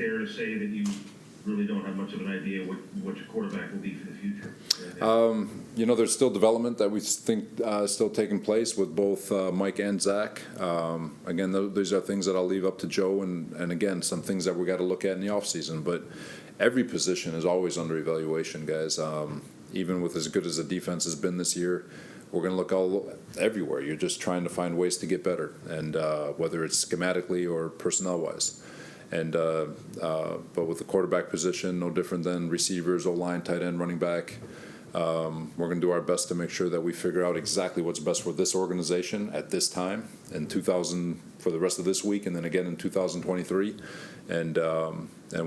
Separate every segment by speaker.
Speaker 1: fair to say that you really don't have much of an idea what your quarterback will be for the future?
Speaker 2: There's still development that we think still taking place with both Mike and Zach. Again, these are things that I'll leave up to Joe, and again, some things that we got to look at in the offseason. But every position is always under evaluation, guys. Even with as good as the defense has been this year, we're going to look everywhere. You're just trying to find ways to get better, and whether it's schematically or personnel-wise. And but with the quarterback position, no different than receivers, O-line, tight end, running back. We're going to do our best to make sure that we figure out exactly what's best for this organization at this time in 2000 for the rest of this week, and then again in 2023, and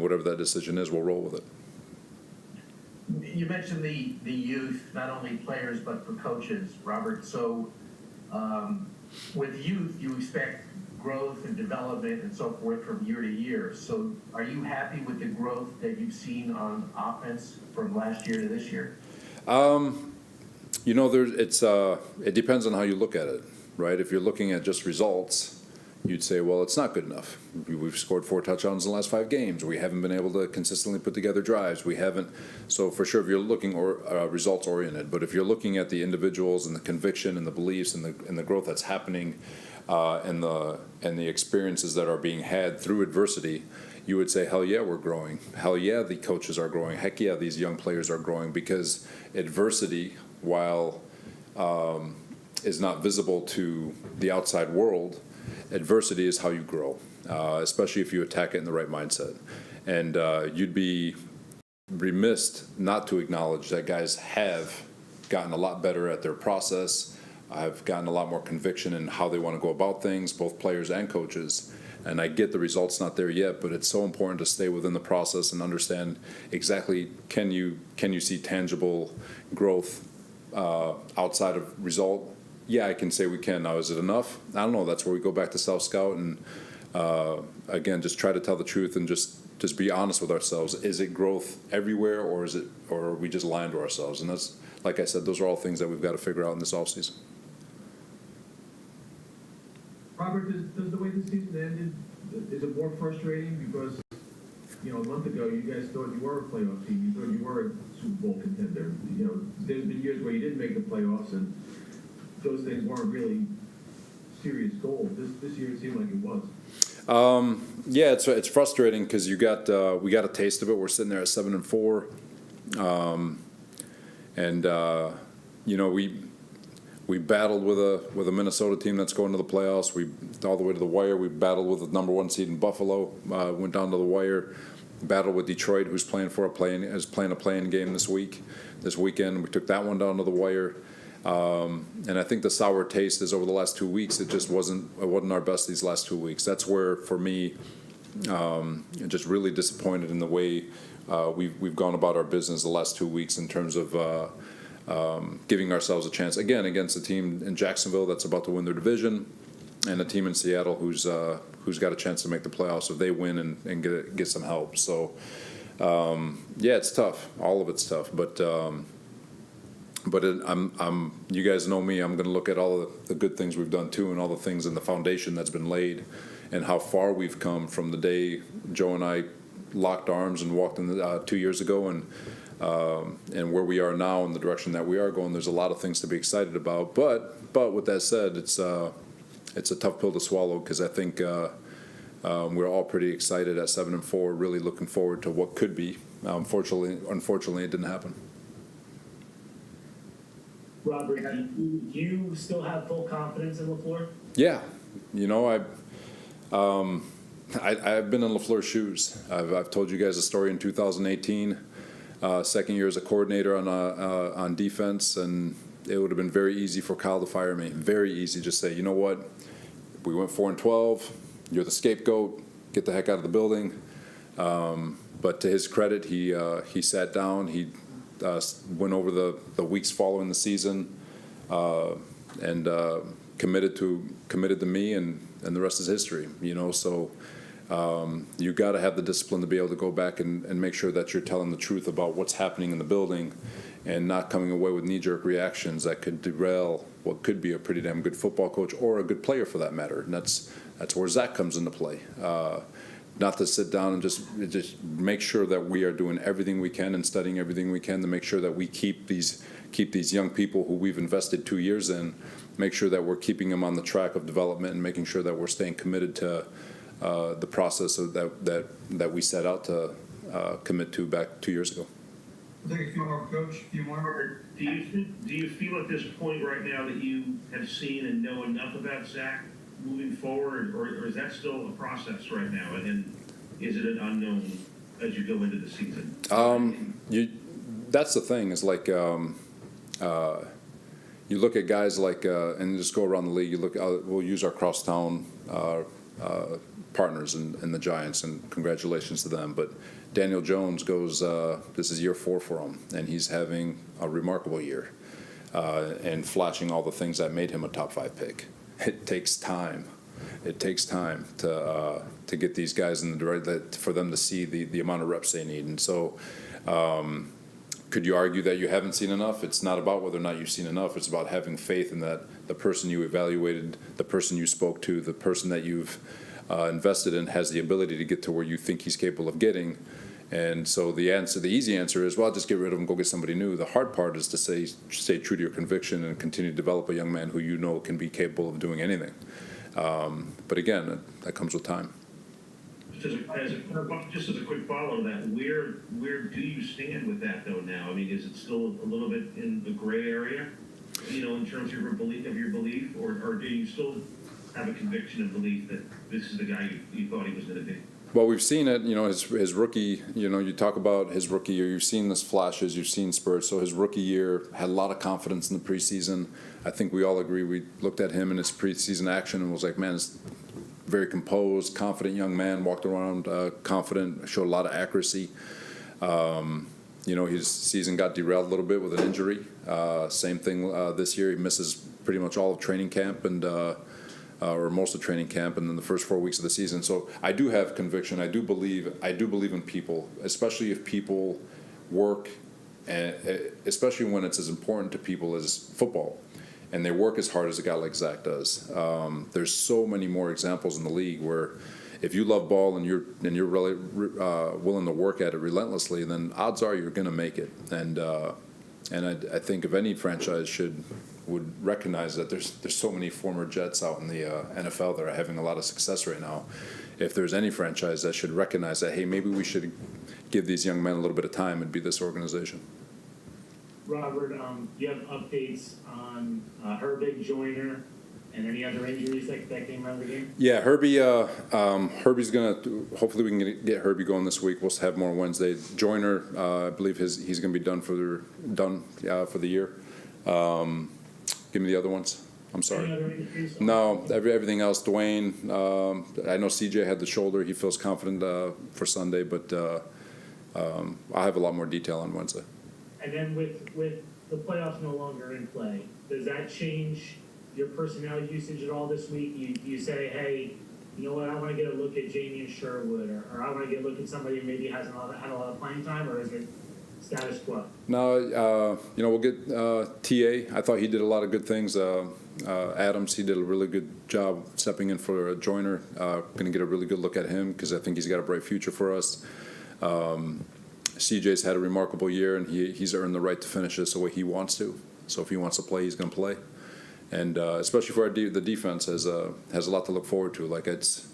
Speaker 2: whatever that decision is, we'll roll with it.
Speaker 3: You mentioned the youth, not only players but for coaches, Robert. So with youth, you expect growth and development and so forth from year to year. So are you happy with the growth that you've seen on offense from last year to this year?
Speaker 2: It depends on how you look at it, right? If you're looking at just results, you'd say, well, it's not good enough. We've scored 4 touchdowns in the last 5 games. We haven't been able to consistently put together drives. We haven't. So for sure, if you're looking results oriented, but if you're looking at the individuals and the conviction and the beliefs and the growth that's happening, and the experiences that are being had through adversity, you would say, hell yeah, we're growing. Hell yeah, the coaches are growing. Heck yeah, these young players are growing, because adversity, while is not visible to the outside world, adversity is how you grow, especially if you attack it in the right mindset. And you'd be remiss not to acknowledge that guys have gotten a lot better at their process. I've gotten a lot more conviction in how they want to go about things, both players and coaches. And I get the results not there yet, but it's so important to stay within the process and understand exactly can you see tangible growth outside of result. Yeah, I can say we can. Now, is it enough? I don't know. That's where we go back to self-scout and, again, just try to tell the truth and just be honest with ourselves. Is it growth everywhere, or are we just lying to ourselves? And that's, like I said, those are all things that we've got to figure out in this offseason.
Speaker 4: Robert, does the way the season ended, is it more frustrating because, a month ago you guys thought you were a playoff team, you thought you were a Super Bowl contender. There's been years where you didn't make the playoffs and those things weren't really serious goals. This year it seemed like it was.
Speaker 2: Yeah, it's frustrating because we got a taste of it. We're sitting there at 7-4, we battled with a Minnesota team that's going to the playoffs. We all the way to the wire. We battled with the number 1 seed in Buffalo. Went down to the wire. Battled with Detroit, who's playing a play-in game this weekend. We took that one down to the wire. And I think the sour taste is over the last 2 weeks. It wasn't our best these last 2 weeks. That's where, for me, just really disappointed in the way we've gone about our business the last 2 weeks in terms of giving ourselves a chance again against a team in Jacksonville that's about to win their division, and a team in Seattle who's got a chance to make the playoffs if they win and get some help. So yeah, it's tough. All of it's tough, but you guys know me. I'm going to look at all the good things we've done too, and all the things in the foundation that's been laid, and how far we've come from the day Joe and I locked arms and walked in 2 years ago, and where we are now in the direction that we are going. There's a lot of things to be excited about, but with that said, it's a tough pill to swallow, because I think we're all pretty excited at 7-4, really looking forward to what could be. Unfortunately, it didn't happen.
Speaker 5: Robert, do you still have full confidence in LaFleur?
Speaker 2: Yeah, I've been in LaFleur's shoes. I've told you guys a story in 2018. Second year as a coordinator on defense, and it would have been very easy for Kyle to fire me. Very easy, just say, you know what, we went 4-12. You're the scapegoat. Get the heck out of the building. But to his credit, he sat down. He went over the weeks following the season, and committed to me, and the rest is history. So. You got to have the discipline to be able to go back and make sure that you're telling the truth about what's happening in the building, and not coming away with knee-jerk reactions that could derail what could be a pretty damn good football coach, or a good player for that matter. And that's where Zach comes into play. not to sit down and just make sure that we are doing everything we can and studying everything we can to make sure that we keep these young people who we've invested 2 years in, make sure that we're keeping them on the track of development and making sure that we're staying committed to the process that we set out to commit to back 2 years ago.
Speaker 6: We'll take a few more, Coach, a few more.
Speaker 1: Do you feel at this point right now that you have seen and know enough about Zach moving forward, or is that still a process right now? And is it an unknown as you go into the season?
Speaker 2: That's the thing, is like you look at guys like and just go around the league. You look, we'll use our crosstown partners in the Giants, and congratulations to them. But Daniel Jones goes, this is year 4 for him, and he's having a remarkable year and flashing all the things that made him a top 5 pick. It takes time. It takes time to get these guys in the direct, for them to see the amount of reps they need. And so, could you argue that you haven't seen enough? It's not about whether or not you've seen enough. It's about having faith in that the person you evaluated, the person you spoke to, the person that you've invested in has the ability to get to where you think he's capable of getting. And so the easy answer is, well, just get rid of him, go get somebody new. The hard part is to stay true to your conviction and continue to develop a young man who you know can be capable of doing anything. But again, that comes with time.
Speaker 1: Just as a quick follow to that, where do you stand with that though now? I mean, is it still a little bit in the gray area, in terms of your belief, or do you still have a conviction and belief that this is the guy you thought he was going to be?
Speaker 2: Well, we've seen it, his rookie, you talk about his rookie year, you've seen this flashes, you've seen spurts. So his rookie year had a lot of confidence in the preseason. I think we all agree, we looked at him in his preseason action and was like, man, it's very composed, confident young man, walked around confident, showed a lot of accuracy. His season got derailed a little bit with an injury. Same thing this year. He misses pretty much all of training camp and or most of training camp, and then the first 4 weeks of the season. So I do have conviction. I do believe in people, especially if people work, and especially when it's as important to people as football, and they work as hard as a guy like Zach does. There's so many more examples in the league where if you love ball and you're really willing to work at it relentlessly, then odds are you're going to make it. And I think if any franchise would recognize that there's so many former Jets out in the NFL that are having a lot of success right now. If there's any franchise that should recognize that, hey, maybe we should give these young men a little bit of time, it'd be this organization.
Speaker 5: Robert, do you have updates on Herbig, Joyner, and any other injuries that came out of the game?
Speaker 2: Yeah, Herbie. Herbie's hopefully we can get Herbie going this week. We'll have more Wednesday. Joyner, I believe he's gonna be done for the year. Give me the other ones. I'm sorry.
Speaker 5: Any other injuries?
Speaker 2: No, everything else. Dwayne, I know CJ had the shoulder. He feels confident for Sunday, but I'll have a lot more detail on Wednesday.
Speaker 5: And then with the playoffs no longer in play, does that change your personnel usage at all this week? You say, hey, you know what, I want to get a look at Jamie and Sherwood, or I want to get a look at somebody who maybe hasn't had a lot of playing time, or is it status quo?
Speaker 2: No, we'll get TA. I thought he did a lot of good things. Adams, he did a really good job stepping in for Joyner. Going to get a really good look at him because I think he's got a bright future for us. CJ's had a remarkable year, and he's earned the right to finish this the way he wants to. So if he wants to play, he's going to play. And especially for the defense has a lot to look forward to. Like it's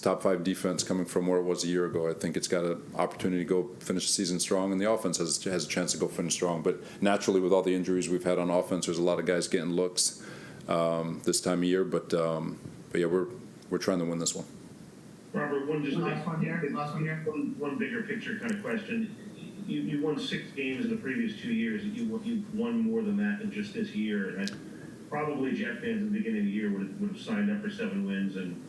Speaker 2: top 5 defense coming from where it was a year ago. I think it's got an opportunity to go finish the season strong, and the offense has a chance to go finish strong. But naturally, with all the injuries we've had on offense, there's a lot of guys getting looks this time of year. But yeah, we're trying to win this one.
Speaker 1: Robert,
Speaker 6: Last one here.
Speaker 1: One bigger picture kind of question. You won 6 games in the previous 2 years. You won more than that in just this year. And probably Jet fans at the beginning of the year would have signed up for 7 wins and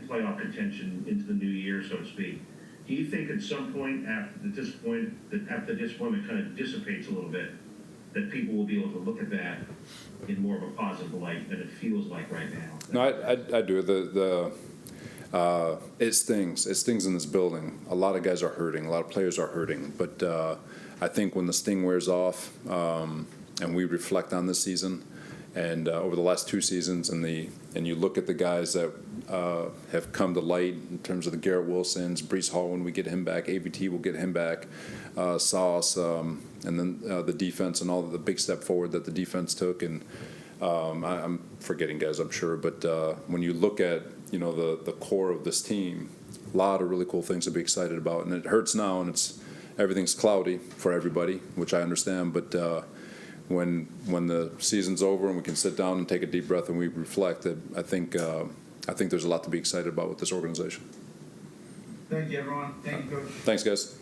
Speaker 1: playoff contention into the new year, so to speak. Do you think at some point after the disappointment kind of dissipates a little bit, that people will be able to look at that in more of a positive light than it feels like right now?
Speaker 2: No, I do. It stings. It stings in this building. A lot of guys are hurting. A lot of players are hurting. But I think when the sting wears off and we reflect on this season and over the last 2 seasons and you look at the guys that have come to light in terms of the Garrett Wilsons, Brees Hall when we get him back, AVT will get him back, Sauce, and then the defense and all of the big step forward that the defense took. And I'm forgetting guys, I'm sure, but when you look at the core of this team, a lot of really cool things to be excited about. And it hurts now, and everything's cloudy for everybody, which I understand. But when the season's over and we can sit down and take a deep breath and we reflect, that I think there's a lot to be excited about with this organization.
Speaker 6: Thank you, everyone. Thank you, Coach.
Speaker 2: Thanks, guys.